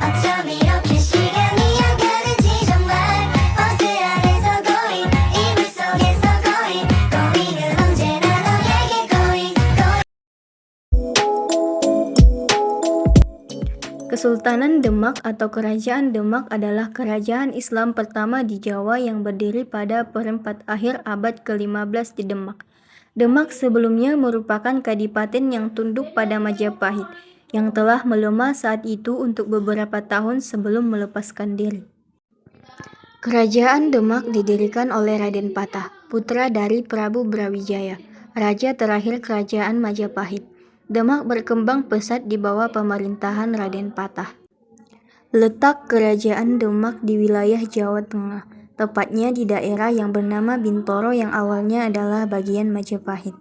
어쩜 이렇게 시간이 안 가는지 정말 버스 안에서 고인 이불 속에서 고인 고인은 언제나 너에게 고인 Kesultanan Demak atau Kerajaan Demak adalah kerajaan Islam pertama di Jawa yang berdiri pada perempat akhir abad ke-15 di Demak. Demak sebelumnya merupakan kadipaten yang tunduk pada Majapahit, yang telah melemah saat itu untuk beberapa tahun sebelum melepaskan diri. Kerajaan Demak didirikan oleh Raden Patah, putra dari Prabu Brawijaya, raja terakhir Kerajaan Majapahit. Demak berkembang pesat di bawah pemerintahan Raden Patah. Letak Kerajaan Demak di wilayah Jawa Tengah, tepatnya di daerah yang bernama Bintoro yang awalnya adalah bagian Majapahit.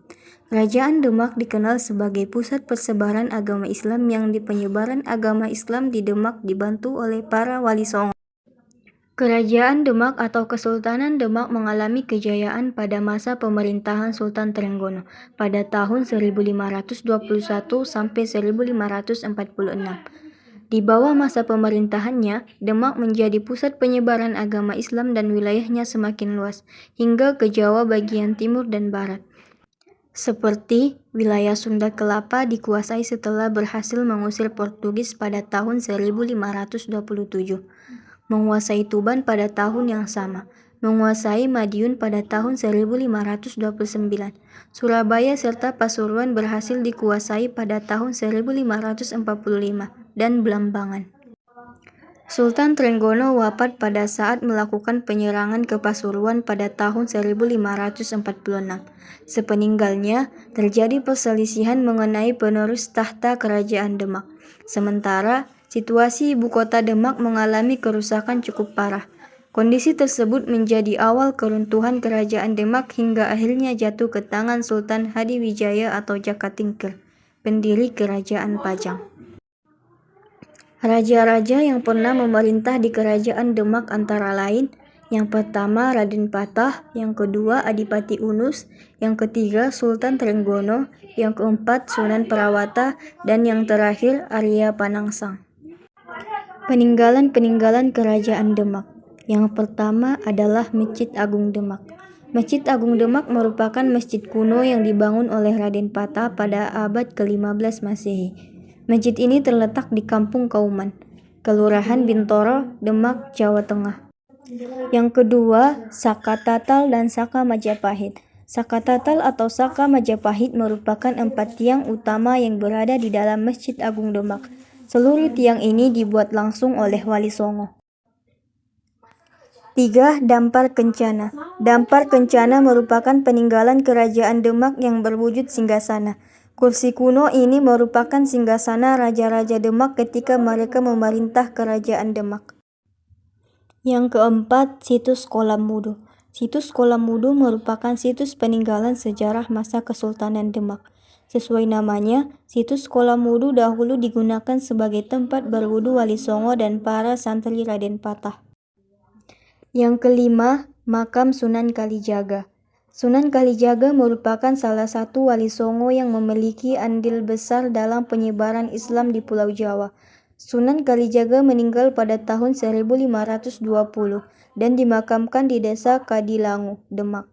Kerajaan Demak dikenal sebagai pusat persebaran agama Islam yang di penyebaran agama Islam di Demak dibantu oleh para wali songo. Kerajaan Demak atau Kesultanan Demak mengalami kejayaan pada masa pemerintahan Sultan Trenggono pada tahun 1521 sampai 1546. Di bawah masa pemerintahannya, Demak menjadi pusat penyebaran agama Islam dan wilayahnya semakin luas, hingga ke Jawa bagian timur dan barat. Seperti wilayah Sunda Kelapa dikuasai setelah berhasil mengusir Portugis pada tahun 1527. Menguasai Tuban pada tahun yang sama, menguasai Madiun pada tahun 1529. Surabaya serta Pasuruan berhasil dikuasai pada tahun 1545 dan Blambangan. Sultan Trenggono wafat pada saat melakukan penyerangan ke Pasuruan pada tahun 1546. Sepeninggalnya, terjadi perselisihan mengenai penerus tahta Kerajaan Demak. Sementara, situasi ibu kota Demak mengalami kerusakan cukup parah. Kondisi tersebut menjadi awal keruntuhan Kerajaan Demak hingga akhirnya jatuh ke tangan Sultan Hadiwijaya atau Jakatingkir, pendiri Kerajaan Pajang. Raja-raja yang pernah memerintah di Kerajaan Demak antara lain: yang pertama Raden Patah, yang kedua Adipati Unus, yang ketiga Sultan Trenggono, yang keempat Sunan Prawata, dan yang terakhir Arya Panangsang. Peninggalan Kerajaan Demak. Yang pertama adalah Masjid Agung Demak. Masjid Agung Demak merupakan masjid kuno yang dibangun oleh Raden Patah pada abad ke-15 Masehi. Masjid ini terletak di Kampung Kauman, Kelurahan Bintoro, Demak, Jawa Tengah. Yang kedua, Saka Tatal dan Saka Majapahit. Saka Tatal atau Saka Majapahit merupakan 4 tiang utama yang berada di dalam Masjid Agung Demak. Seluruh tiang ini dibuat langsung oleh Wali Songo. 3. Dampar Kencana. Dampar Kencana merupakan peninggalan Kerajaan Demak yang berwujud singgasana. Kursi kuno ini merupakan singgasana raja-raja Demak ketika mereka memerintah Kerajaan Demak. Yang keempat, Situs Kolam Wudhu. Situs Kolam Wudhu merupakan situs peninggalan sejarah masa Kesultanan Demak. Sesuai namanya, situs Kolam Wudhu dahulu digunakan sebagai tempat berwudhu Wali Songo dan para santri Raden Patah. Yang kelima, Makam Sunan Kalijaga. Sunan Kalijaga merupakan salah satu Wali Songo yang memiliki andil besar dalam penyebaran Islam di Pulau Jawa. Sunan Kalijaga meninggal pada tahun 1520 dan dimakamkan di Desa Kadilangu, Demak.